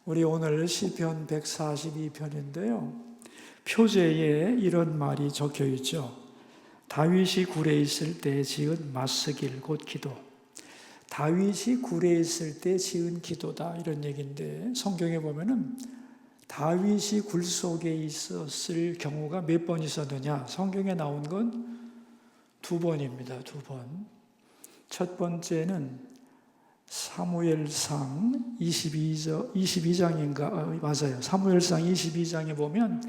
우리 오늘 시편 142편인데요. 표제에 이런 말이 적혀 있죠. 다윗이 굴에 있을 때 지은 맞서길 곧 기도. 다윗이 굴에 있을 때 지은 기도다 이런 얘기인데, 성경에 보면은 다윗이 굴 속에 있었을 경우가 몇 번 있었느냐? 성경에 나온 건 2번입니다. 2번. 첫 번째는 사무엘상 22장인가? 맞아요. 사무엘상 22장에 보면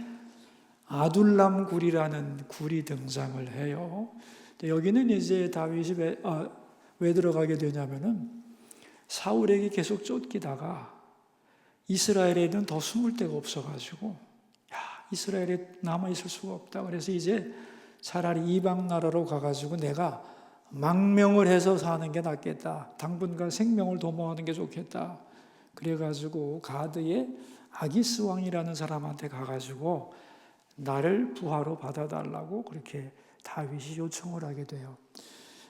아둘람 굴이라는 굴이 등장을 해요. 여기는 이제 다윗이 왜 들어가게 되냐면은 사울에게 계속 쫓기다가 이스라엘에는 더 숨을 데가 없어가지고 이스라엘에 남아있을 수가 없다. 그래서 이제 차라리 이방 나라로 가가지고 내가 망명을 해서 사는 게 낫겠다. 당분간 생명을 도모하는 게 좋겠다. 그래가지고 가드의 아기스 왕이라는 사람한테 가가지고 나를 부하로 받아달라고 그렇게 다윗이 요청을 하게 돼요.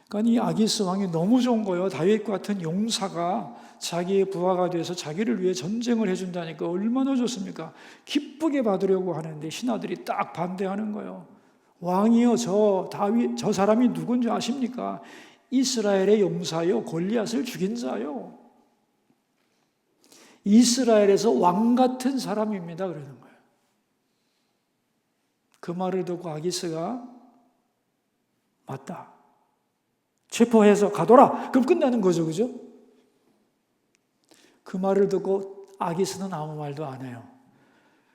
그러니까 이 아기스 왕이 너무 좋은 거예요. 다윗 같은 용사가 자기의 부하가 돼서 자기를 위해 전쟁을 해준다니까 얼마나 좋습니까? 기쁘게 받으려고 하는데 신하들이 딱 반대하는 거예요. 왕이요, 저 사람이 누군지 아십니까? 이스라엘의 용사요, 골리앗을 죽인 자요. 이스라엘에서 왕 같은 사람입니다. 그러는 거예요. 그 말을 듣고 아기스가 맞다, 체포해서 가둬라. 그럼 끝나는 거죠, 그죠? 그 말을 듣고 아기스는 아무 말도 안 해요.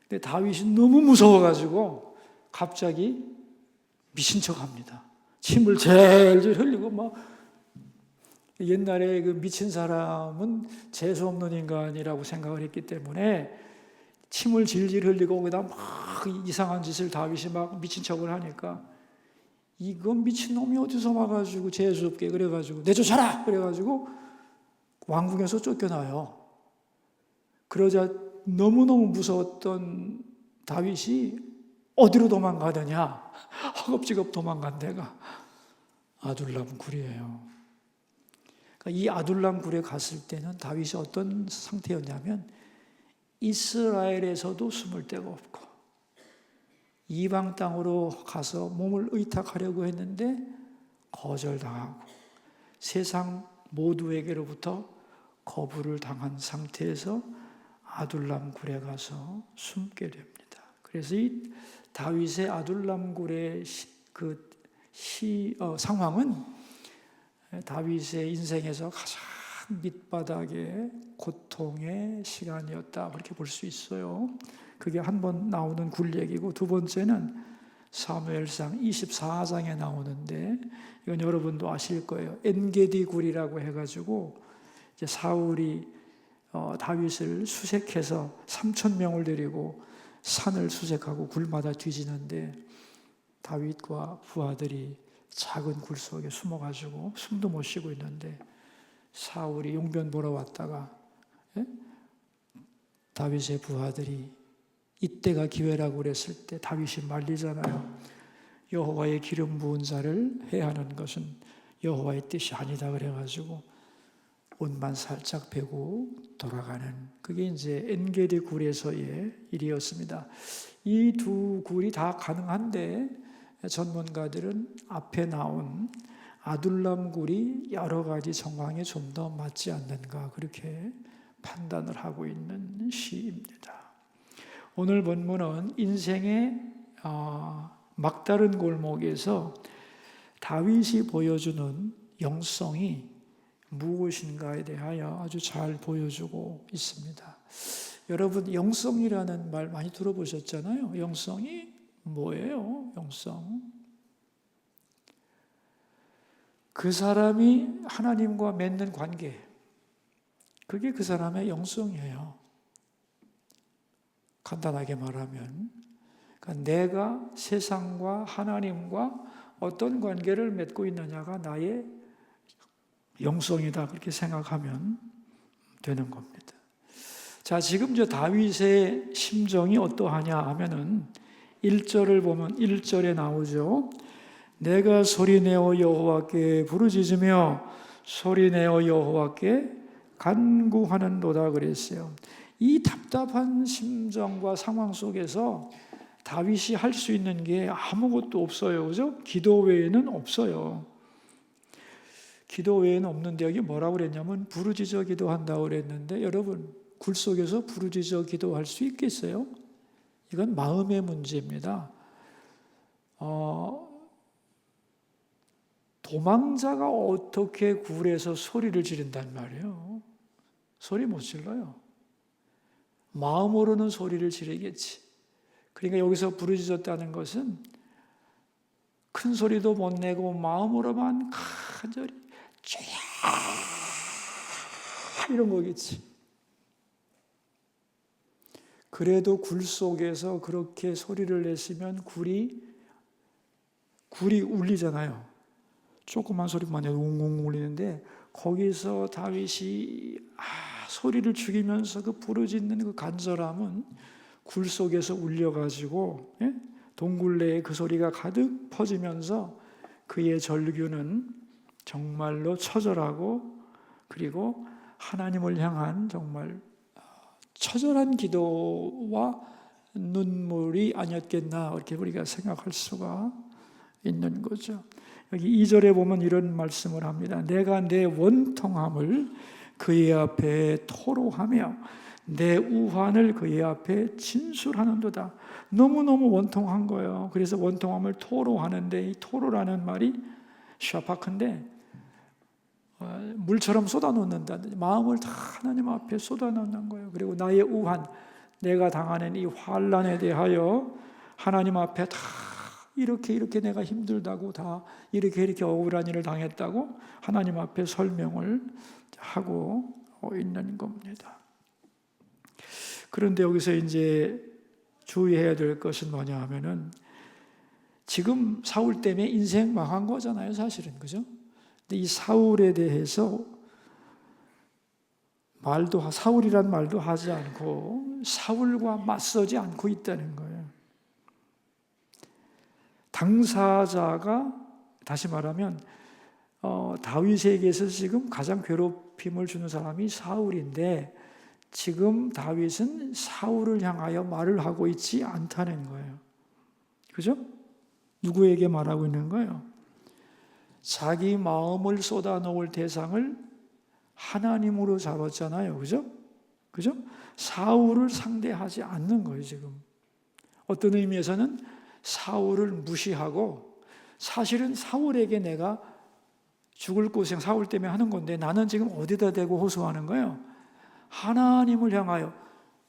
근데 다윗이 너무 무서워가지고 갑자기 미친 척합니다. 침을 질질 흘리고 옛날에 그 미친 사람은 재수 없는 인간이라고 생각을 했기 때문에 침을 질질 흘리고 거기다 막 이상한 짓을 다윗이 막 미친 척을 하니까 이건 미친놈이 어디서 와가지고 재수 없게 그래가지고 내쫓아라 그래가지고 왕궁에서 쫓겨나요. 그러자 너무너무 무서웠던 다윗이 어디로 도망가느냐? 허겁지겁 도망간 데가 아둘람 굴이에요. 그러니까 이 아둘람 굴에 갔을 때는 다윗이 어떤 상태였냐면 이스라엘에서도 숨을 데가 없고 이방 땅으로 가서 몸을 의탁하려고 했는데 거절당하고 세상 모두에게로부터 거부를 당한 상태에서 아둘람 굴에 가서 숨게 됩니다. 그래서 이 다윗의 아둘람 굴의 상황은 다윗의 인생에서 가장 밑바닥의 고통의 시간이었다, 그렇게 볼 수 있어요. 그게 한 번 나오는 굴 얘기고, 두 번째는 사무엘상 24장에 나오는데 이건 여러분도 아실 거예요. 엔게디 굴이라고 해가지고 이제 사울이 다윗을 수색해서 3,000명을 데리고 산을 수색하고 굴마다 뒤지는데 다윗과 부하들이 작은 굴 속에 숨어가지고 숨도 못 쉬고 있는데 사울이 용변 보러 왔다가 다윗의 부하들이 이때가 기회라고 그랬을 때 다윗이 말리잖아요. 여호와의 기름 부은 자를 해하는 것은 여호와의 뜻이 아니다 그래가지고 옷만 살짝 베고 돌아가는, 그게 이제 엔게디 굴에서의 일이었습니다. 이 두 굴이 다 가능한데 전문가들은 앞에 나온 아둘람 굴이 여러 가지 정황에 좀 더 맞지 않는가 그렇게 판단을 하고 있는 시입니다. 오늘 본문은 인생의 막다른 골목에서 다윗이 보여주는 영성이 무엇인가에 대하여 아주 잘 보여주고 있습니다. 여러분, 영성이라는 말 많이 들어보셨잖아요. 영성이 뭐예요? 영성. 그 사람이 하나님과 맺는 관계, 그게 그 사람의 영성이에요. 간단하게 말하면 그러니까 내가 세상과 하나님과 어떤 관계를 맺고 있느냐가 나의 영성이다, 그렇게 생각하면 되는 겁니다. 자, 지금 다윗의 심정이 어떠하냐 하면은 1절을 보면 1절에 나오죠. 내가 소리내어 여호와께 부르짖으며 소리내어 여호와께 간구하는도다 그랬어요. 이 답답한 심정과 상황 속에서 다윗이 할 수 있는 게 아무것도 없어요. 그죠? 기도 외에는 없어요. 기도 외에는 없는데 여기 뭐라고 그랬냐면 부르짖어 기도한다고 그랬는데 여러분 굴 속에서 부르짖어 기도할 수 있겠어요? 이건 마음의 문제입니다. 도망자가 어떻게 굴에서 소리를 지른단 말이에요? 소리 못 질러요. 마음으로는 소리를 지르겠지. 그러니까 여기서 부르짖었다는 것은 큰 소리도 못 내고 마음으로만 간절히 주야 이런 거겠지. 그래도 굴 속에서 그렇게 소리를 냈으면 굴이 울리잖아요. 조그만 소리만 해도 웅웅 울리는데 거기서 다윗이 소리를 죽이면서 그 부르짖는 그 간절함은 굴 속에서 울려가지고 동굴 내에 그 소리가 가득 퍼지면서 그의 절규는 정말로 처절하고 그리고 하나님을 향한 정말 처절한 기도와 눈물이 아니었겠나 이렇게 우리가 생각할 수가 있는 거죠. 여기 2절에 보면 이런 말씀을 합니다. 내가 내 원통함을 그의 앞에 토로하며 내 우환을 그의 앞에 진술하는도다. 너무너무 원통한 거예요. 그래서 원통함을 토로하는데 이 토로라는 말이 샤파크인데 물처럼 쏟아놓는다. 마음을 다 하나님 앞에 쏟아놓는 거예요. 그리고 나의 우환, 내가 당하는 이 환난에 대하여 하나님 앞에 다 이렇게 내가 힘들다고 다 이렇게 억울한 일을 당했다고 하나님 앞에 설명을 하고 있는 겁니다. 그런데 여기서 이제 주의해야 될 것은 뭐냐 하면은 지금 사울 때문에 인생 망한 거잖아요, 사실은. 그죠? 근데 이 사울에 대해서 사울이란 말도 하지 않고 사울과 맞서지 않고 있다는 거예요. 당사자가 다시 말하면 다윗에게서 지금 가장 괴롭힘을 주는 사람이 사울인데 지금 다윗은 사울을 향하여 말을 하고 있지 않다는 거예요. 그죠? 누구에게 말하고 있는 거예요? 자기 마음을 쏟아놓을 대상을 하나님으로 잡았잖아요. 그죠? 그죠? 사울을 상대하지 않는 거예요, 지금. 어떤 의미에서는 사울을 무시하고 사실은 사울에게 내가 죽을 고생 사울 때문에 하는 건데 나는 지금 어디다 대고 호소하는 거예요? 하나님을 향하여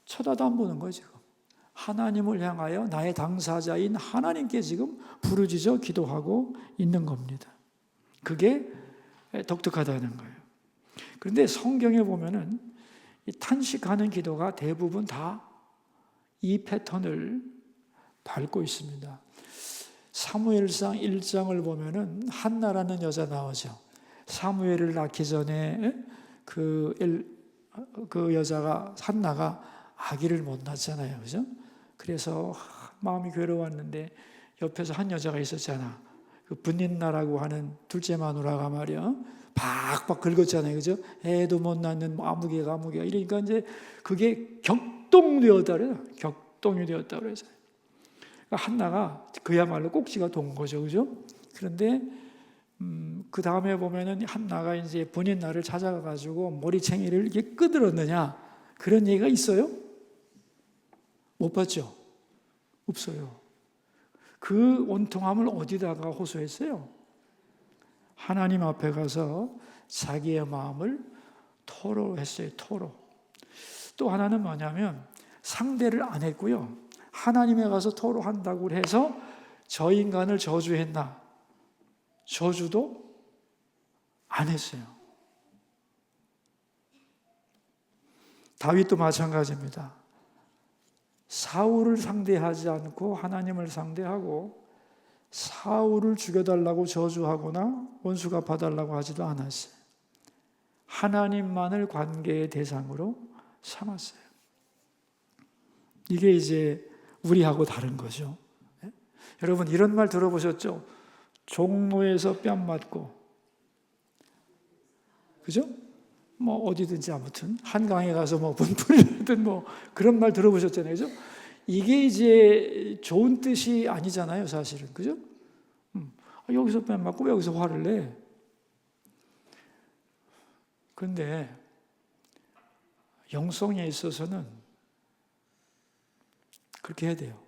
쳐다도 안 보는 거예요, 지금. 하나님을 향하여 나의 당사자인 하나님께 지금 부르짖어 기도하고 있는 겁니다. 그게 독특하다는 거예요. 그런데 성경에 보면은 이 탄식하는 기도가 대부분 다 이 패턴을 밟고 있습니다. 사무엘상 1장을 보면은 한나라는 여자 나오죠. 사무엘을 낳기 전에 그 여자가 한나가 아기를 못 낳았잖아요. 그죠? 그래서 마음이 괴로웠는데 옆에서 한 여자가 있었잖아. 그 분인나라고 하는 둘째 마누라가 말이야. 박박 긁었잖아요. 그죠? 애도 못 낳는 아무개가. 이러니까 이제 그게 격동되었다 그래요. 격동이 되었다 그래서. 한나가 그야말로 꼭지가 돈 거죠. 그죠? 그런데 그 다음에 보면은 한나가 이제 분인나를 찾아가가지고 머리챙이를 이렇게 끄들었느냐 그런 얘기가 있어요? 못 봤죠? 없어요. 그 원통함을 어디다가 호소했어요? 하나님 앞에 가서 자기의 마음을 토로했어요. 토로. 또 하나는 뭐냐면 상대를 안 했고요. 하나님에 가서 토로한다고 해서 저 인간을 저주했나? 저주도 안 했어요. 다윗도 마찬가지입니다. 사울을 상대하지 않고 하나님을 상대하고 사울을 죽여달라고 저주하거나 원수 갚아달라고 하지도 않았어요. 하나님만을 관계의 대상으로 삼았어요. 이게 이제 우리하고 다른 거죠. 여러분 이런 말 들어보셨죠? 종로에서 뺨 맞고, 그죠? 뭐 어디든지 아무튼 한강에 가서 뭐 분풀이를 하든 뭐 그런 말 들어보셨잖아요. 그죠? 이게 이제 좋은 뜻이 아니잖아요, 사실은. 그죠? 여기서 뺨 맞고 여기서 화를 내. 그런데 영성에 있어서는 그렇게 해야 돼요.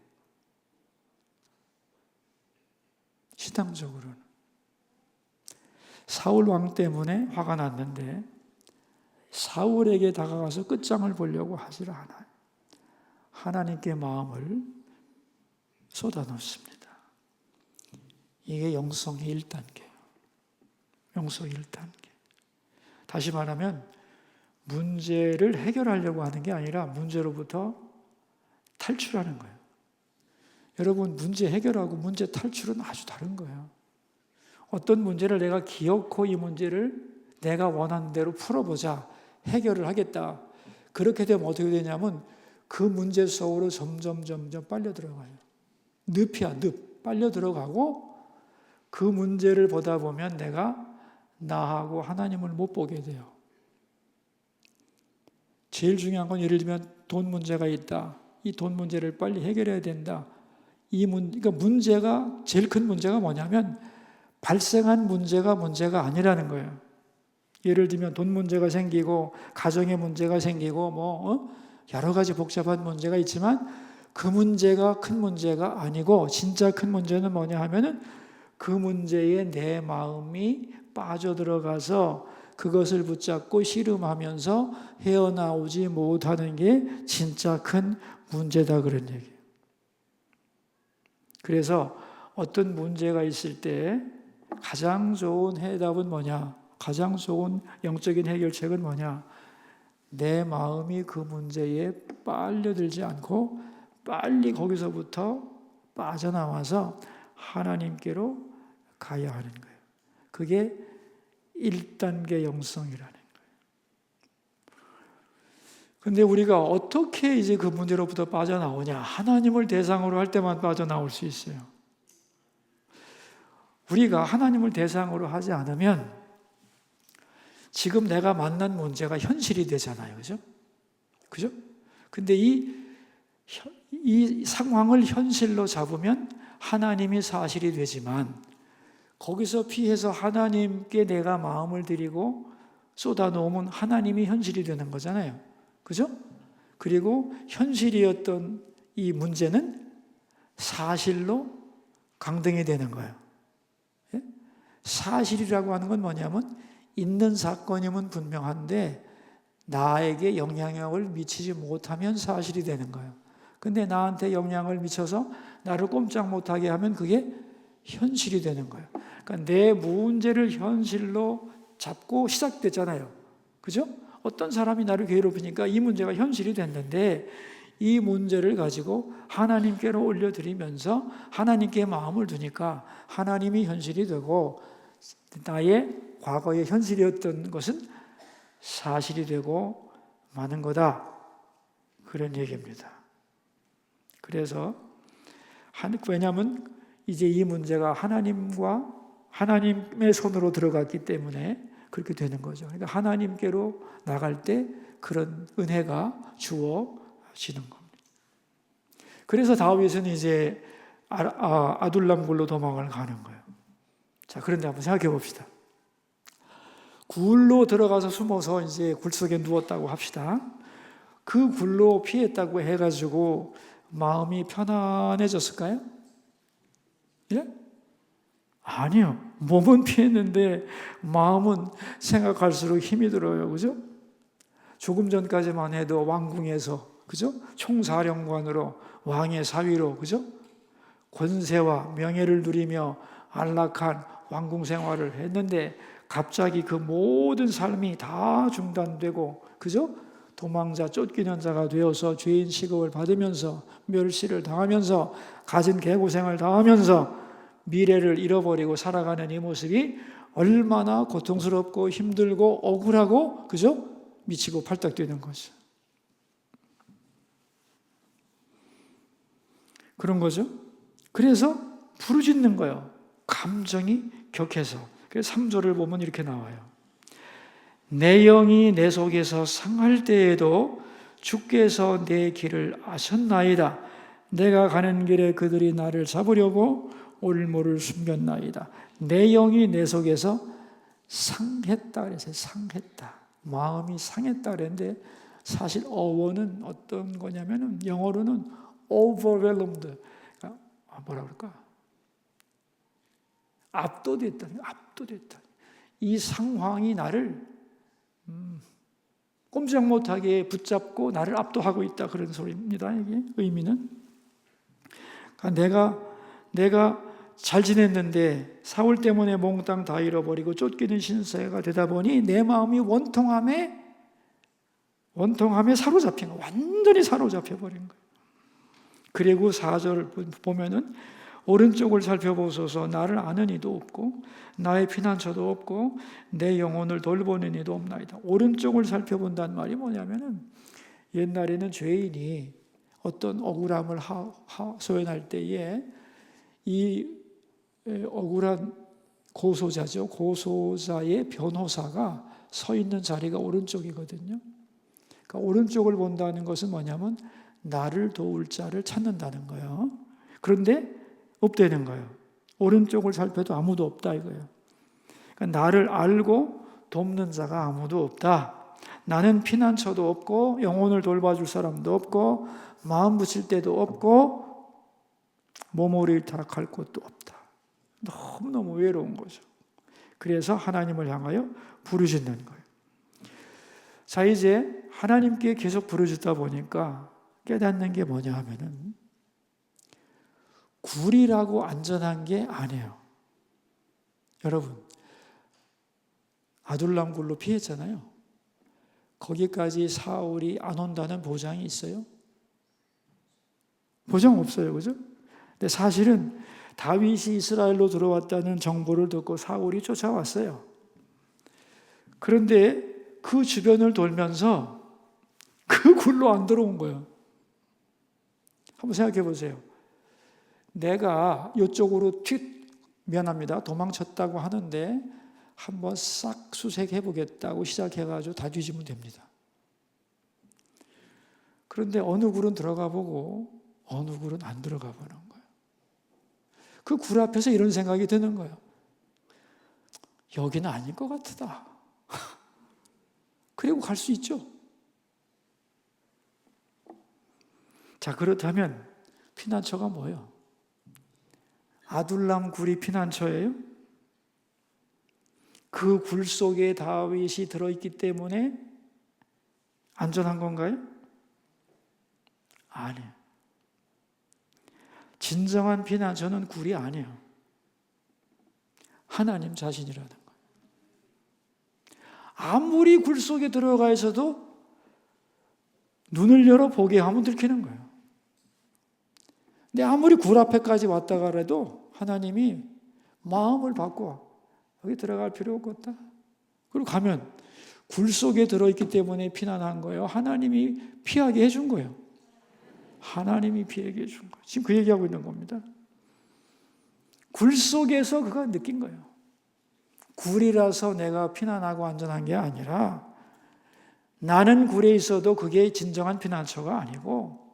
신앙적으로는. 사울 왕 때문에 화가 났는데 사울에게 다가가서 끝장을 보려고 하질 않아요. 하나님께 마음을 쏟아놓습니다. 이게 영성의 1단계예요. 영성의 1단계. 다시 말하면 문제를 해결하려고 하는 게 아니라 문제로부터 탈출하는 거예요. 여러분, 문제 해결하고 문제 탈출은 아주 다른 거예요. 어떤 문제를 내가 기어코 이 문제를 내가 원하는 대로 풀어보자, 해결을 하겠다. 그렇게 되면 어떻게 되냐면 그 문제 속으로 점점 빨려 들어가요. 늪이야, 늪. 빨려 들어가고 그 문제를 보다 보면 내가 나하고 하나님을 못 보게 돼요. 제일 중요한 건 예를 들면 돈 문제가 있다. 이 돈 문제를 빨리 해결해야 된다. 그러니까 문제가, 제일 큰 문제가 뭐냐면 발생한 문제가 아니라는 거예요. 예를 들면 돈 문제가 생기고 가정의 문제가 생기고 여러 가지 복잡한 문제가 있지만 그 문제가 큰 문제가 아니고 진짜 큰 문제는 뭐냐 하면은 그 문제에 내 마음이 빠져들어가서 그것을 붙잡고 씨름하면서 헤어나오지 못하는 게 진짜 큰 문제다, 그런 얘기예요. 그래서 어떤 문제가 있을 때 가장 좋은 해답은 뭐냐? 가장 좋은 영적인 해결책은 뭐냐? 내 마음이 그 문제에 빨려들지 않고 빨리 거기서부터 빠져나와서 하나님께로 가야 하는 거예요. 그게 1단계 영성이라는 거예요. 근데 우리가 어떻게 이제 그 문제로부터 빠져나오냐? 하나님을 대상으로 할 때만 빠져나올 수 있어요. 우리가 하나님을 대상으로 하지 않으면 지금 내가 만난 문제가 현실이 되잖아요. 그죠? 그죠? 근데 이 상황을 현실로 잡으면 하나님이 사실이 되지만 거기서 피해서 하나님께 내가 마음을 드리고 쏟아놓으면 하나님이 현실이 되는 거잖아요. 그죠? 그리고 현실이었던 이 문제는 사실로 강등이 되는 거예요. 예? 사실이라고 하는 건 뭐냐면 있는 사건이면 분명한데 나에게 영향력을 미치지 못하면 사실이 되는 거예요. 근데 나한테 영향을 미쳐서 나를 꼼짝 못하게 하면 그게 현실이 되는 거예요. 그러니까 내 문제를 현실로 잡고 시작됐잖아요. 그죠? 어떤 사람이 나를 괴롭히니까 이 문제가 현실이 됐는데 이 문제를 가지고 하나님께로 올려드리면서 하나님께 마음을 두니까 하나님이 현실이 되고 나의 과거의 현실이었던 것은 사실이 되고 마는 거다. 그런 얘기입니다. 그래서 왜냐하면 이제 이 문제가 하나님의 손으로 들어갔기 때문에 그렇게 되는 거죠. 그러니까 하나님께로 나갈 때 그런 은혜가 주어지는 겁니다. 그래서 다윗은 이제 아둘람 굴로 도망을 가는 거예요. 자, 그런데 한번 생각해 봅시다. 굴로 들어가서 숨어서 이제 굴 속에 누웠다고 합시다. 그 굴로 피했다고 해가지고 마음이 편안해졌을까요? 예? 아니요. 몸은 피했는데 마음은 생각할수록 힘이 들어요. 그죠? 조금 전까지만 해도 왕궁에서, 그죠? 총사령관으로, 왕의 사위로, 그죠? 권세와 명예를 누리며 안락한 왕궁 생활을 했는데 갑자기 그 모든 삶이 다 중단되고, 그죠? 도망자, 쫓기는 자가 되어서 죄인 취급을 받으면서 멸시를 당하면서 갖은 개고생을 당하면서 미래를 잃어버리고 살아가는 이 모습이 얼마나 고통스럽고 힘들고 억울하고, 그죠? 미치고 팔딱 뛰는 거죠. 그런 거죠. 그래서 부르짖는 거예요. 감정이 격해서. 그래서 3절을 보면 이렇게 나와요. 내 영이 내 속에서 상할 때에도 주께서 내 길을 아셨나이다. 내가 가는 길에 그들이 나를 잡으려고 올무를 숨겼나이다. 내 영이 내 속에서 상했다 그래서 상했다. 마음이 상했다 그랬는데 사실 어원은 어떤 거냐면은 영어로는 overwhelmed. 뭐라 그럴까? 압도됐다. 이 상황이 나를 꼼짝 못하게 붙잡고 나를 압도하고 있다. 그런 소리입니다. 이게 의미는. 그러니까 내가 잘 지냈는데 사울 때문에 몽땅 다 잃어버리고 쫓기는 신세가 되다 보니 내 마음이 원통함에 사로잡힌 거예요. 완전히 사로잡혀 버린 거예요. 그리고 4절 보면은 오른쪽을 살펴보소서. 나를 아는 이도 없고 나의 피난처도 없고 내 영혼을 돌보는 이도 없나이다. 오른쪽을 살펴본다는 말이 뭐냐면은 옛날에는 죄인이 어떤 억울함을 소연할 때에 이 억울한 고소자죠. 고소자의 변호사가 서 있는 자리가 오른쪽이거든요. 그러니까 오른쪽을 본다는 것은 뭐냐면 나를 도울 자를 찾는다는 거예요. 그런데 없다는 거예요. 오른쪽을 살펴도 아무도 없다 이거예요. 그러니까 나를 알고 돕는 자가 아무도 없다. 나는 피난처도 없고 영혼을 돌봐줄 사람도 없고 마음 붙일 데도 없고 몸을 타락할 곳도 없다. 너무너무 외로운 거죠. 그래서 하나님을 향하여 부르짖는 거예요. 자, 이제 하나님께 계속 부르짖다 보니까 깨닫는 게 뭐냐 하면은 굴이라고 안전한 게 아니에요. 여러분, 아둘람 굴로 피했잖아요. 거기까지 사울이 안 온다는 보장이 있어요? 보장 없어요. 그죠? 근데 사실은 다윗이 이스라엘로 들어왔다는 정보를 듣고 사울이 쫓아왔어요. 그런데 그 주변을 돌면서 그 굴로 안 들어온 거예요. 한번 생각해 보세요. 내가 이쪽으로 미안합니다. 도망쳤다고 하는데 한번 싹 수색해 보겠다고 시작해가지고 다 뒤지면 됩니다. 그런데 어느 굴은 들어가 보고 어느 굴은 안 들어가 보는 거예요. 그 굴 앞에서 이런 생각이 드는 거예요. 여기는 아닐 것 같다. 그리고 갈 수 있죠. 자, 그렇다면 피난처가 뭐예요? 아둘람 굴이 피난처예요? 그 굴 속에 다윗이 들어있기 때문에 안전한 건가요? 아니에요. 진정한 피난처는 굴이 아니에요. 하나님 자신이라는 거예요. 아무리 굴 속에 들어가 있어도 눈을 열어 보게 하면 들키는 거예요. 근데 아무리 굴 앞에까지 왔다 가래도 하나님이 마음을 바꿔. 여기 들어갈 필요 없겠다. 그리고 가면 굴 속에 들어있기 때문에 피난한 거예요. 하나님이 피하게 해준 거예요. 하나님이 피하게 해준 거예요. 지금 그 얘기하고 있는 겁니다. 굴 속에서 그가 느낀 거예요. 굴이라서 내가 피난하고 안전한 게 아니라 나는 굴에 있어도 그게 진정한 피난처가 아니고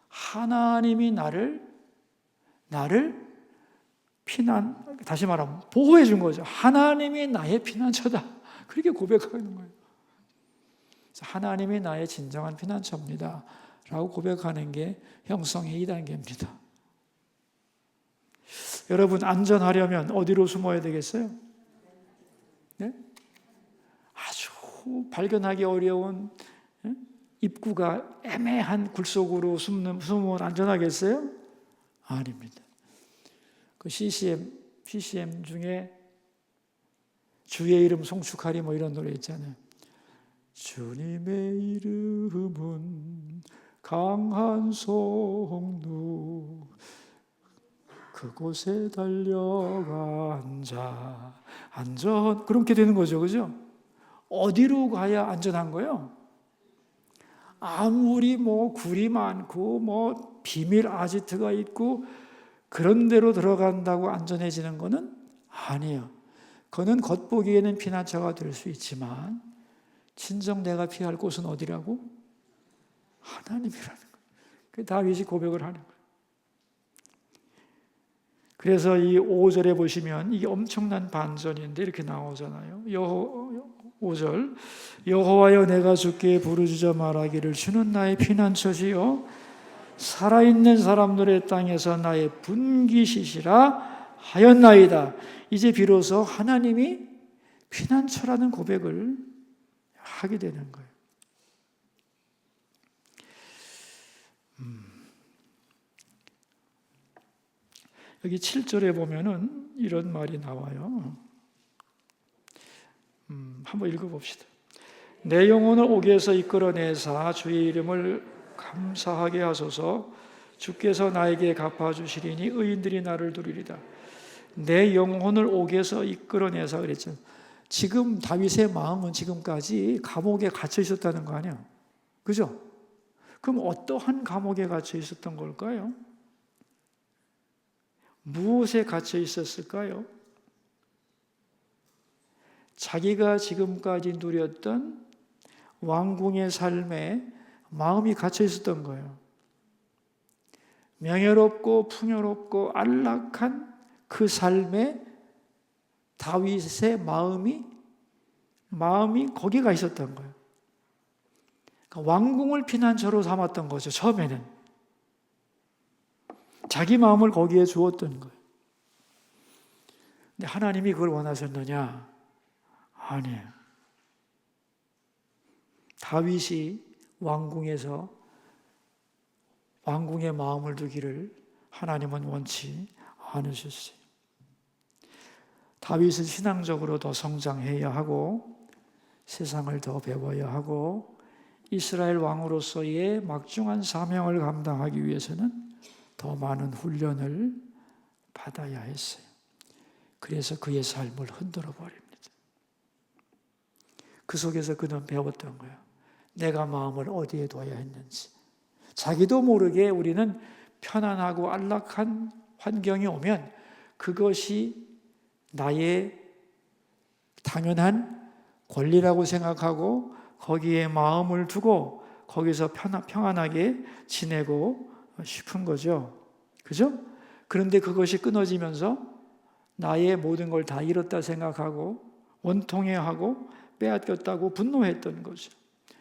하나님이 나를 다시 말하면 보호해 준 거죠. 하나님이 나의 피난처다. 그렇게 고백하는 거예요. 하나님이 나의 진정한 피난처입니다. 라고 고백하는 게 형성의 2단계입니다. 여러분, 안전하려면 어디로 숨어야 되겠어요? 네? 아주 발견하기 어려운 입구가 애매한 굴 속으로 숨으면 안전하겠어요? 아닙니다. 그 CCM 중에 주의 이름 송축하리 뭐 이런 노래 있잖아요. 주님의 이름은 강한 송루 그곳에 달려가 안전 그렇게 되는 거죠. 그죠? 어디로 가야 안전한 거예요? 아무리 굴이 많고 비밀 아지트가 있고 그런 데로 들어간다고 안전해지는 거는 아니에요. 그거는 겉보기에는 피난처가 될 수 있지만 진정 내가 피할 곳은 어디라고? 하나님이라는 거예요. 그 다윗이 고백을 하는 거예요. 그래서 이 5절에 보시면 이게 엄청난 반전인데 이렇게 나오잖아요. 5절 여호와여 내가 주께 부르짖어 말하기를 주는 나의 피난처시요 살아있는 사람들의 땅에서 나의 분기시시라 하였나이다. 이제 비로소 하나님이 피난처라는 고백을 하게 되는 거예요. 여기 7절에 보면은 이런 말이 나와요. 한번 읽어봅시다. 내 영혼을 옥에서 이끌어내사 주의 이름을 감사하게 하소서. 주께서 나에게 갚아주시리니 의인들이 나를 두리리다. 내 영혼을 옥에서 이끌어내사 그랬죠. 지금 다윗의 마음은 지금까지 감옥에 갇혀 있었다는 거 아니에요? 그죠? 그럼 어떠한 감옥에 갇혀 있었던 걸까요? 무엇에 갇혀 있었을까요? 자기가 지금까지 누렸던 왕궁의 삶에 마음이 갇혀 있었던 거예요. 명예롭고 풍요롭고 안락한 그 삶에 다윗의 마음이 거기가 있었던 거예요. 그러니까 왕궁을 피난처로 삼았던 거죠. 처음에는. 자기 마음을 거기에 주었던 거예요. 근데 하나님이 그걸 원하셨느냐? 아니에요. 다윗이 왕궁에서 왕궁의 마음을 두기를 하나님은 원치 않으셨어요. 다윗은 신앙적으로 더 성장해야 하고 세상을 더 배워야 하고 이스라엘 왕으로서의 막중한 사명을 감당하기 위해서는 더 많은 훈련을 받아야 했어요. 그래서 그의 삶을 흔들어 버립니다. 그 속에서 그는 배웠던 거예요. 내가 마음을 어디에 둬야 했는지. 자기도 모르게 우리는 편안하고 안락한 환경이 오면 그것이 나의 당연한 권리라고 생각하고 거기에 마음을 두고 거기서 평안하게 지내고 싶은 거죠. 그죠? 그런데 그것이 끊어지면서 나의 모든 걸 다 잃었다 생각하고 원통해하고 빼앗겼다고 분노했던 거죠.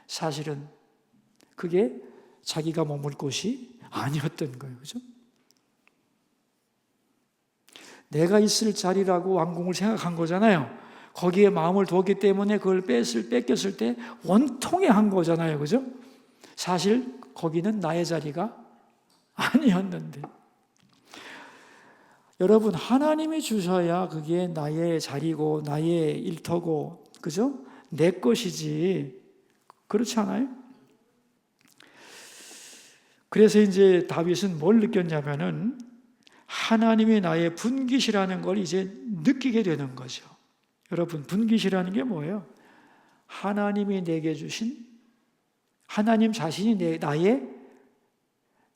사실은 그게 자기가 머물 곳이 아니었던 거예요. 그죠? 내가 있을 자리라고 왕궁을 생각한 거잖아요. 거기에 마음을 두었기 때문에 그걸 뺏겼을 때 원통해한 거잖아요. 그죠? 사실 거기는 나의 자리가 아니었는데. 여러분, 하나님이 주셔야 그게 나의 자리고 나의 일터고, 그죠? 내 것이지. 그렇지 않아요? 그래서 이제 다윗은 뭘 느꼈냐면은 하나님이 나의 분깃이라는 걸 이제 느끼게 되는 거죠. 여러분, 분깃이라는 게 뭐예요? 하나님이 내게 주신, 하나님 자신이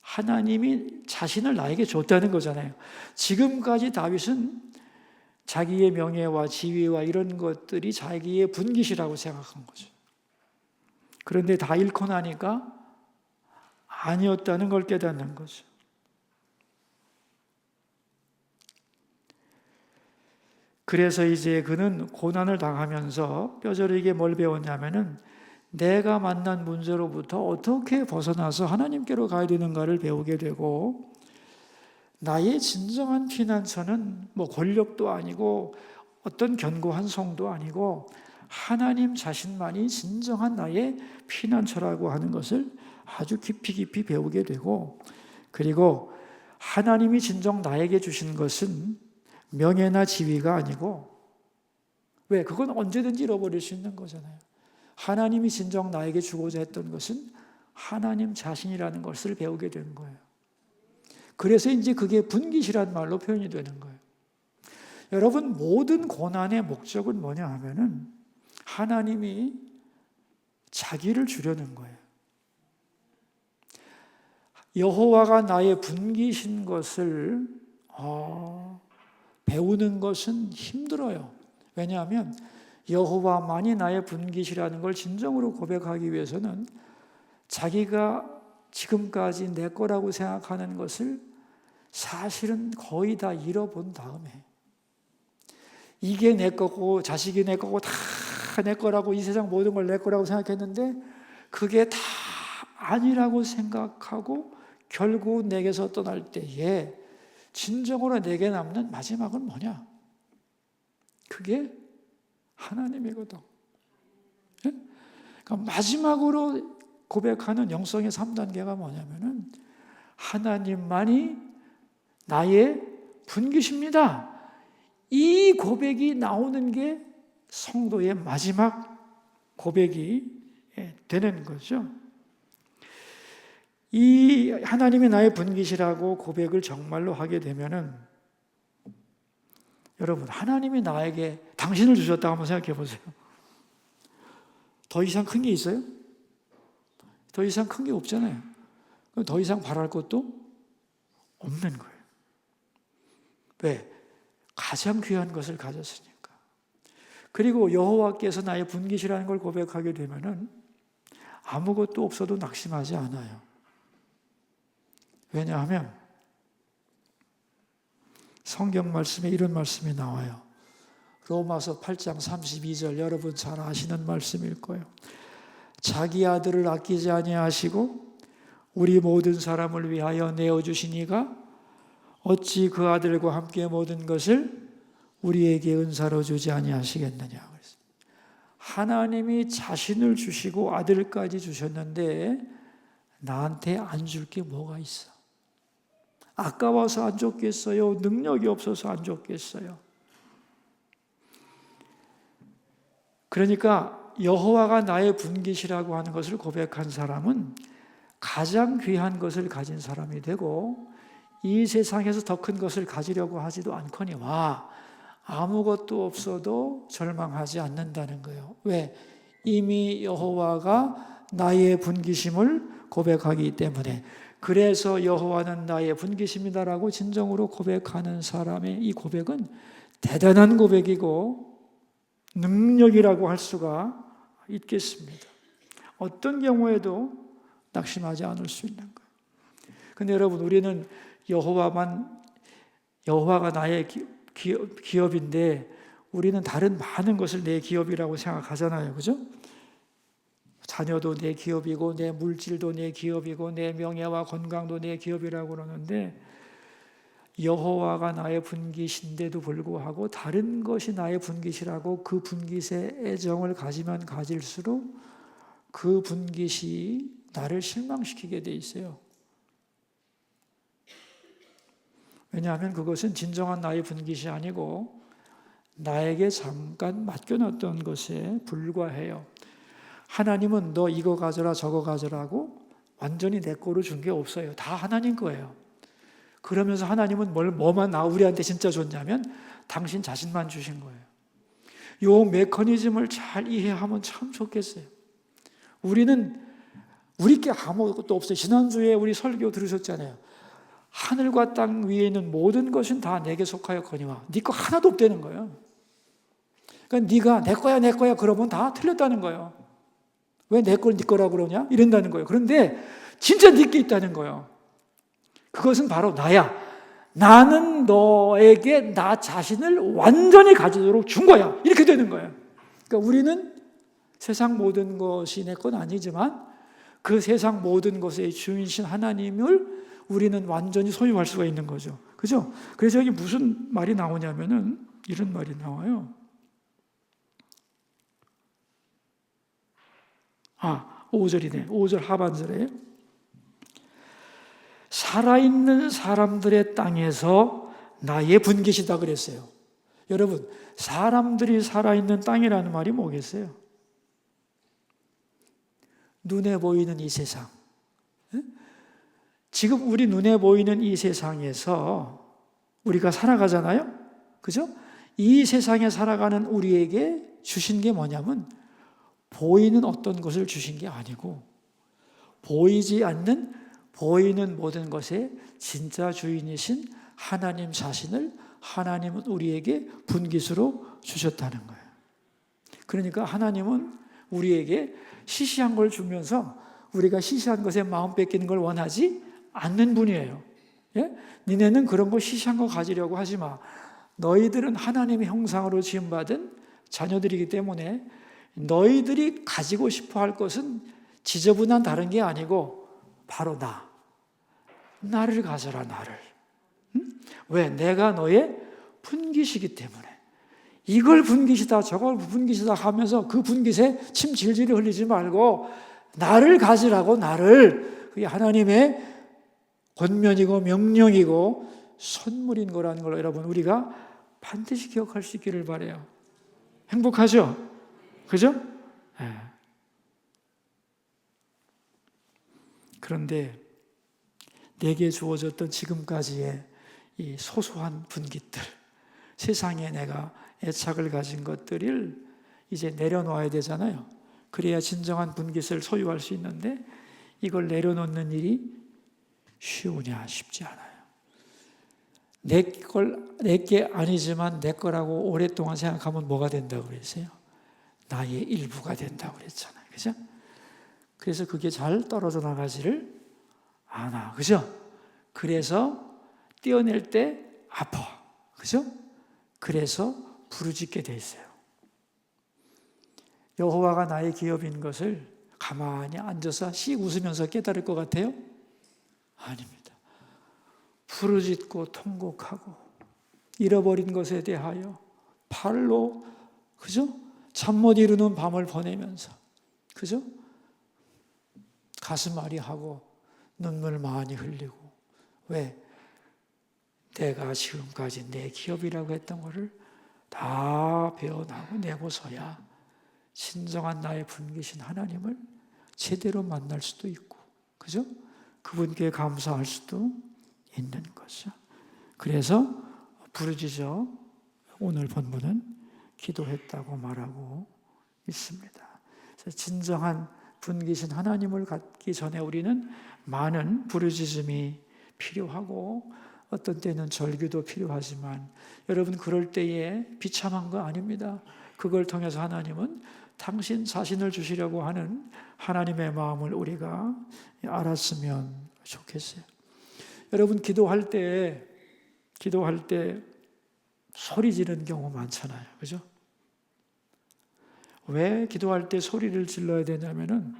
하나님이 자신을 나에게 줬다는 거잖아요. 지금까지 다윗은 자기의 명예와 지위와 이런 것들이 자기의 분깃이라고 생각한 거죠. 그런데 다 잃고 나니까 아니었다는 걸 깨닫는 거죠. 그래서 이제 그는 고난을 당하면서 뼈저리게 뭘 배웠냐면은 내가 만난 문제로부터 어떻게 벗어나서 하나님께로 가야 되는가를 배우게 되고 나의 진정한 피난처는 뭐 권력도 아니고 어떤 견고한 성도 아니고 하나님 자신만이 진정한 나의 피난처라고 하는 것을 아주 깊이 배우게 되고 그리고 하나님이 진정 나에게 주신 것은 명예나 지위가 아니고 왜? 그건 언제든지 잃어버릴 수 있는 거잖아요. 하나님이 진정 나에게 주고자 했던 것은 하나님 자신이라는 것을 배우게 된 거예요. 그래서 이제 그게 분깃이란 말로 표현이 되는 거예요. 여러분, 모든 고난의 목적은 뭐냐 하면은 하나님이 자기를 주려는 거예요. 여호와가 나의 분깃인 것을 배우는 것은 힘들어요. 왜냐하면 여호와만이 나의 분깃이라는 걸 진정으로 고백하기 위해서는 자기가 지금까지 내 거라고 생각하는 것을 사실은 거의 다 잃어본 다음에, 이게 내 거고 자식이 내 거고 다 내 거라고, 이 세상 모든 걸 내 거라고 생각했는데 그게 다 아니라고 생각하고 결국 내게서 떠날 때에 진정으로 내게 남는 마지막은 뭐냐? 그게 하나님이거든. 예? 그러니까 마지막으로 고백하는 영성의 3단계가 뭐냐면은 하나님만이 나의 분깃입니다. 이 고백이 나오는 게 성도의 마지막 고백이 되는 거죠. 이 하나님이 나의 분깃이라고 고백을 정말로 하게 되면은, 여러분, 하나님이 나에게 당신을 주셨다고 한번 생각해 보세요. 더 이상 큰 게 있어요? 더 이상 큰 게 없잖아요. 더 이상 바랄 것도 없는 거예요. 왜? 가장 귀한 것을 가졌으니까. 그리고 여호와께서 나의 분깃이라는 걸 고백하게 되면은 아무것도 없어도 낙심하지 않아요. 왜냐하면 성경 말씀에 이런 말씀이 나와요. 로마서 8장 32절, 여러분 잘 아시는 말씀일 거예요. 자기 아들을 아끼지 아니하시고 우리 모든 사람을 위하여 내어주시니가 어찌 그 아들과 함께 모든 것을 우리에게 은사로 주지 아니하시겠느냐. 하나님이 자신을 주시고 아들까지 주셨는데 나한테 안 줄 게 뭐가 있어? 아까워서 안 줬겠어요? 능력이 없어서 안 줬겠어요? 그러니까 여호와가 나의 분깃이라고 하는 것을 고백한 사람은 가장 귀한 것을 가진 사람이 되고, 이 세상에서 더 큰 것을 가지려고 하지도 않거니와 아무것도 없어도 절망하지 않는다는 거예요. 왜? 이미 여호와가 나의 분깃임을 고백하기 때문에. 그래서 여호와는 나의 분깃입니다라고 진정으로 고백하는 사람의 이 고백은 대단한 고백이고 능력이라고 할 수가 있겠습니다. 어떤 경우에도 낙심하지 않을 수 있는 거예요. 근데 여러분, 우리는 여호와가 나의 기업인데 우리는 다른 많은 것을 내 기업이라고 생각하잖아요. 그죠? 자녀도 내 기업이고 내 물질도 내 기업이고 내 명예와 건강도 내 기업이라고 그러는데, 여호와가 나의 분깃인데도 불구하고 다른 것이 나의 분깃이라고 그 분깃에 애정을 가지면 가질수록 그 분깃이 나를 실망시키게 돼 있어요. 왜냐하면 그것은 진정한 나의 분깃이 아니고 나에게 잠깐 맡겨놨던 것에 불과해요. 하나님은 너 이거 가져라 저거 가져라고 완전히 내 거로 준 게 없어요. 다 하나님 거예요. 그러면서 하나님은 뭐만 우리한테 진짜 줬냐면 당신 자신만 주신 거예요. 이 메커니즘을 잘 이해하면 참 좋겠어요. 우리는 우리께 아무것도 없어요. 지난주에 우리 설교 들으셨잖아요. 하늘과 땅 위에 있는 모든 것은 다 내게 속하였거니와 네 거 하나도 없다는 거예요. 그러니까 네가 내 거야 그러면 다 틀렸다는 거예요. 왜 내 걸 네 거라고 그러냐? 이런다는 거예요. 그런데 진짜 네 게 있다는 거예요. 그것은 바로 나야. 나는 너에게 나 자신을 완전히 가지도록 준 거야. 이렇게 되는 거예요. 그러니까 우리는 세상 모든 것이 내 건 아니지만 그 세상 모든 것의 주인이신 하나님을 우리는 완전히 소유할 수가 있는 거죠. 그죠? 그래서 여기 무슨 말이 나오냐면은 이런 말이 나와요. 5절이네. 5절 하반절에 살아있는 사람들의 땅에서 나의 분깃이다 그랬어요. 여러분, 사람들이 살아있는 땅이라는 말이 뭐겠어요? 눈에 보이는 이 세상. 지금 우리 눈에 보이는 이 세상에서 우리가 살아가잖아요. 그죠? 이 세상에 살아가는 우리에게 주신 게 뭐냐면 보이는 어떤 것을 주신 게 아니고 보이지 않는 보이는 모든 것의 진짜 주인이신 하나님 자신을 하나님은 우리에게 분깃으로 주셨다는 거예요. 그러니까 하나님은 우리에게 시시한 걸 주면서 우리가 시시한 것에 마음 뺏기는 걸 원하지 않는 분이에요. 예? 니네는 그런 거 시시한 거 가지려고 하지 마. 너희들은 하나님의 형상으로 지음받은 자녀들이기 때문에 너희들이 가지고 싶어 할 것은 지저분한 다른 게 아니고 바로 나를 가져라, 나를. 왜? 내가 너의 분깃이기 때문에. 이걸 분깃이다, 저걸 분깃이다 하면서 그 분깃에 침 질질 흘리지 말고 나를 가지라고, 나를. 그게 하나님의 권면이고 명령이고 선물인 거라는 걸 여러분 우리가 반드시 기억할 수 있기를 바라요. 행복하죠? 그죠? 네. 그런데 내게 주어졌던 지금까지의 이 소소한 분깃들, 세상에 내가 애착을 가진 것들을 이제 내려놓아야 되잖아요. 그래야 진정한 분깃을 소유할 수 있는데 이걸 내려놓는 일이 쉬우냐? 쉽지 않아요. 내게 아니지만 내 거라고 오랫동안 생각하면 뭐가 된다고 그랬어요? 나의 일부가 된다고 그랬잖아요. 그죠? 그래서 그게 잘 떨어져 나가지를 않아. 그죠? 그래서 떼어낼 때 아파. 그죠? 그래서 부르짖게 돼 있어요. 여호와가 나의 기업인 것을 가만히 앉아서 씩 웃으면서 깨달을 것 같아요? 아닙니다. 부르짖고 통곡하고 잃어버린 것에 대하여 팔로, 그죠? 잠 못 이루는 밤을 보내면서, 그죠? 가슴앓이하고 눈물 많이 흘리고. 왜? 내가 지금까지 내 기업이라고 했던 것을 다 배워나고 내고서야 진정한 나의 분기신 하나님을 제대로 만날 수도 있고, 그죠? 그분께 감사할 수도 있는 거죠. 그래서 부르짖어 오늘 본문은 기도했다고 말하고 있습니다. 그래서 진정한 분기신 하나님을 갖기 전에 우리는 많은 부르짖음이 필요하고 어떤 때는 절규도 필요하지만 여러분 그럴 때에 비참한 거 아닙니다. 그걸 통해서 하나님은 당신 자신을 주시려고 하는 하나님의 마음을 우리가 알았으면 좋겠어요. 여러분 기도할 때 소리 지르는 경우 많잖아요. 그죠? 왜 기도할 때 소리를 질러야 되냐면은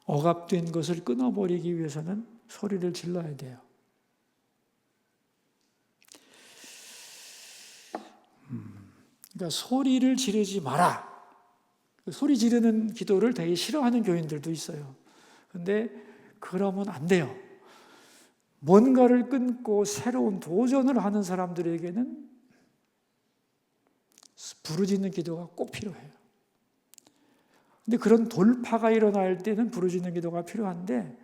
억압된 것을 끊어버리기 위해서는 소리를 질러야 돼요. 그러니까 소리를 지르지 마라. 소리 지르는 기도를 되게 싫어하는 교인들도 있어요. 근데 그러면 안 돼요. 뭔가를 끊고 새로운 도전을 하는 사람들에게는 부르짖는 기도가 꼭 필요해요. 근데 그런 돌파가 일어날 때는 부르짖는 기도가 필요한데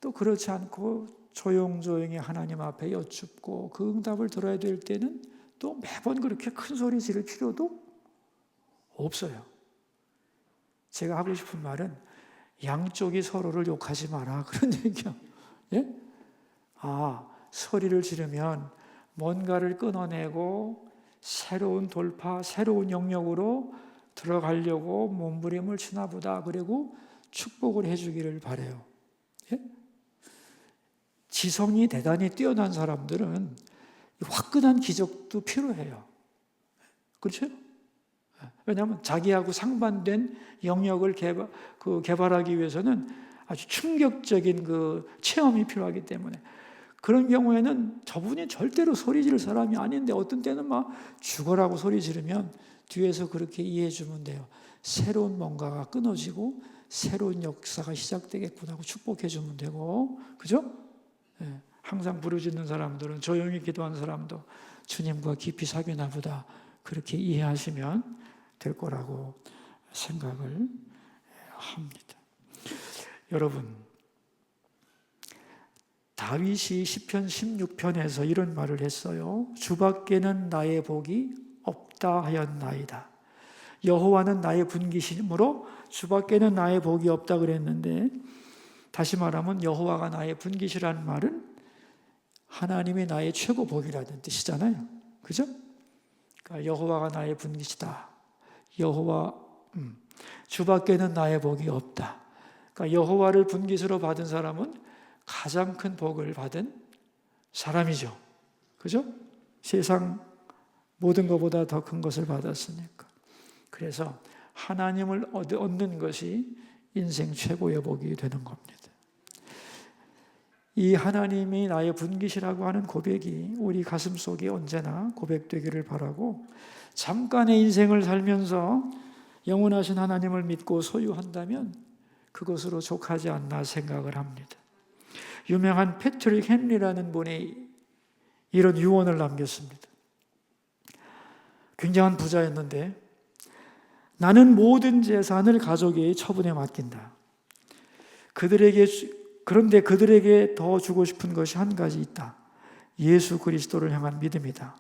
또 그렇지 않고 조용조용히 하나님 앞에 여쭙고 그 응답을 들어야 될 때는 또 매번 그렇게 큰 소리 지를 필요도 없어요. 제가 하고 싶은 말은 양쪽이 서로를 욕하지 마라 그런 얘기요. 예? 소리를 지르면 뭔가를 끊어내고 새로운 돌파, 새로운 영역으로 들어가려고 몸부림을 치나 보다. 그리고 축복을 해주기를 바라요. 예? 지성이 대단히 뛰어난 사람들은 화끈한 기적도 필요해요. 그렇죠? 왜냐하면 자기하고 상반된 영역을 개발하기 위해서는 아주 충격적인 그 체험이 필요하기 때문에 그런 경우에는 저분이 절대로 소리 지를 사람이 아닌데 어떤 때는 막 죽어라고 소리 지르면 뒤에서 그렇게 이해해 주면 돼요. 새로운 뭔가가 끊어지고 새로운 역사가 시작되겠구나 하고 축복해 주면 되고, 그죠? 네. 항상 부르짖는 사람들은 조용히 기도하는 사람도 주님과 깊이 사귀나 보다 그렇게 이해하시면 될 거라고 생각을 합니다. 여러분, 다윗이 시편 16편에서 이런 말을 했어요. 주밖에는 나의 복이 없다 하였나이다. 여호와는 나의 분기심으로 주밖에는 나의 복이 없다 그랬는데, 다시 말하면 여호와가 나의 분기시라는 말은 하나님이 나의 최고 복이라는 뜻이잖아요. 그죠? 그러니까 여호와가 나의 분기시다. 여호와 주밖에는 나의 복이 없다. 그러니까 여호와를 분깃으로 받은 사람은 가장 큰 복을 받은 사람이죠. 그죠? 세상 모든 것보다 더 큰 것을 받았으니까. 그래서 하나님을 얻는 것이 인생 최고의 복이 되는 겁니다. 이 하나님이 나의 분깃이라고 하는 고백이 우리 가슴 속에 언제나 고백되기를 바라고, 잠깐의 인생을 살면서 영원하신 하나님을 믿고 소유한다면 그것으로 족하지 않나 생각을 합니다. 유명한 패트릭 헨리라는 분이 이런 유언을 남겼습니다. 굉장한 부자였는데, 나는 모든 재산을 가족의 처분에 맡긴다. 그런데 그들에게 더 주고 싶은 것이 한 가지 있다. 예수 그리스도를 향한 믿음이다.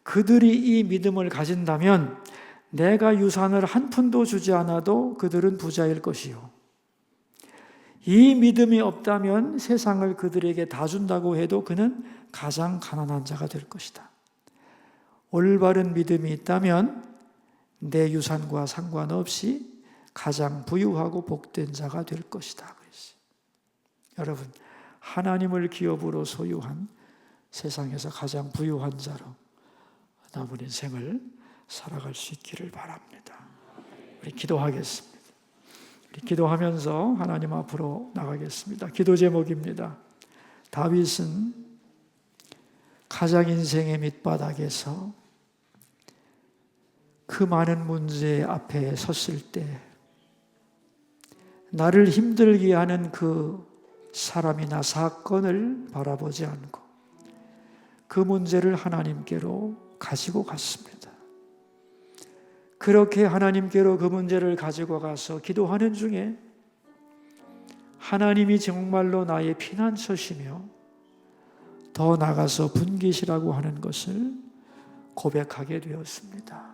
그들이 이 믿음을 가진다면 내가 유산을 한 푼도 주지 않아도 그들은 부자일 것이요. 이 믿음이 없다면 세상을 그들에게 다 준다고 해도 그는 가장 가난한 자가 될 것이다. 올바른 믿음이 있다면 내 유산과 상관없이 가장 부유하고 복된 자가 될 것이다. 그랬어요. 여러분, 하나님을 기업으로 소유한 세상에서 가장 부유한 자로 남은 인생을 살아갈 수 있기를 바랍니다. 우리 기도하겠습니다. 우리 기도하면서 하나님 앞으로 나가겠습니다. 기도 제목입니다. 다윗은 가장 인생의 밑바닥에서 그 많은 문제 앞에 섰을 때 나를 힘들게 하는 그 사람이나 사건을 바라보지 않고 그 문제를 하나님께로 가지고 갔습니다. 그렇게 하나님께로 그 문제를 가지고 가서 기도하는 중에 하나님이 정말로 나의 피난처시며 더 나아가서 분깃이라고 하는 것을 고백하게 되었습니다.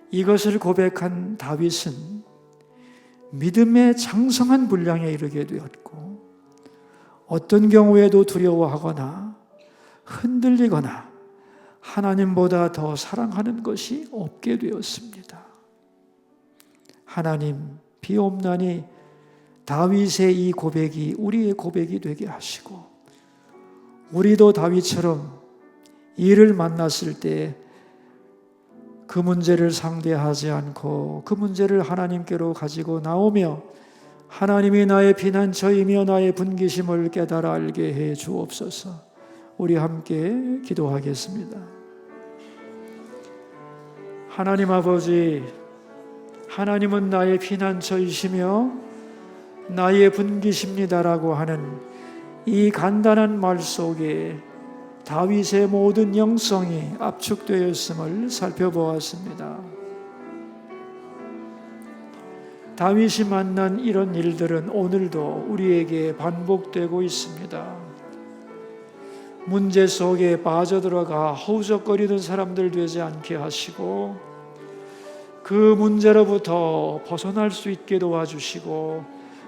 이것을 고백한 다윗은 믿음의 장성한 분량에 이르게 되었고, 어떤 경우에도 두려워하거나 흔들리거나 하나님보다 더 사랑하는 것이 없게 되었습니다. 하나님, 비옵나니 다윗의 이 고백이 우리의 고백이 되게 하시고, 우리도 다윗처럼 이를 만났을 때 그 문제를 상대하지 않고 그 문제를 하나님께로 가지고 나오며 하나님이 나의 피난처이며 나의 분깃임을 깨달아 알게 해 주옵소서. 우리 함께 기도하겠습니다. 하나님 아버지, 하나님은 나의 피난처이시며 나의 분깃입니다라고 하는 이 간단한 말 속에 다윗의 모든 영성이 압축되었음을 살펴보았습니다. 다윗이 만난 이런 일들은 오늘도 우리에게 반복되고 있습니다. 문제 속에 빠져들어가 허우적거리는 사람들 되지 않게 하시고, 그 문제로부터 벗어날 수 있게 도와주시고,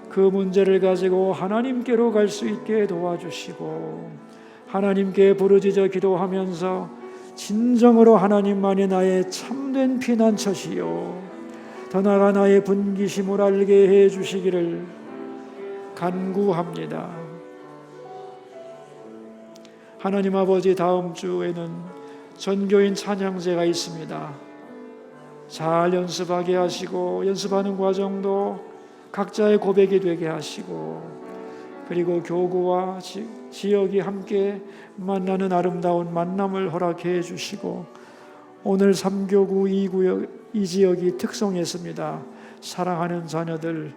그 문제를 가지고 하나님께로 갈 수 있게 도와주시고, 하나님께 부르짖어 기도하면서 진정으로 하나님만이 나의 참된 피난처시요 더 나아가 나의 분깃임을 알게 해 주시기를 간구합니다. 하나님 아버지, 다음 주에는 전교인 찬양제가 있습니다. 잘 연습하게 하시고, 연습하는 과정도 각자의 고백이 되게 하시고, 그리고 교구와 지역이 함께 만나는 아름다운 만남을 허락해 주시고, 오늘 3교구 2구역 이 지역이 특성했습니다. 사랑하는 자녀들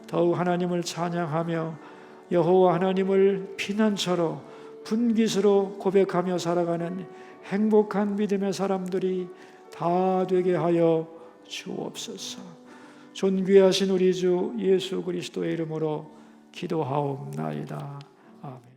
더욱 하나님을 찬양하며 여호와 하나님을 피난처로 분깃으로 고백하며 살아가는 행복한 믿음의 사람들이 다 되게 하여 주옵소서. 존귀하신 우리 주 예수 그리스도의 이름으로 기도하옵나이다. 아멘.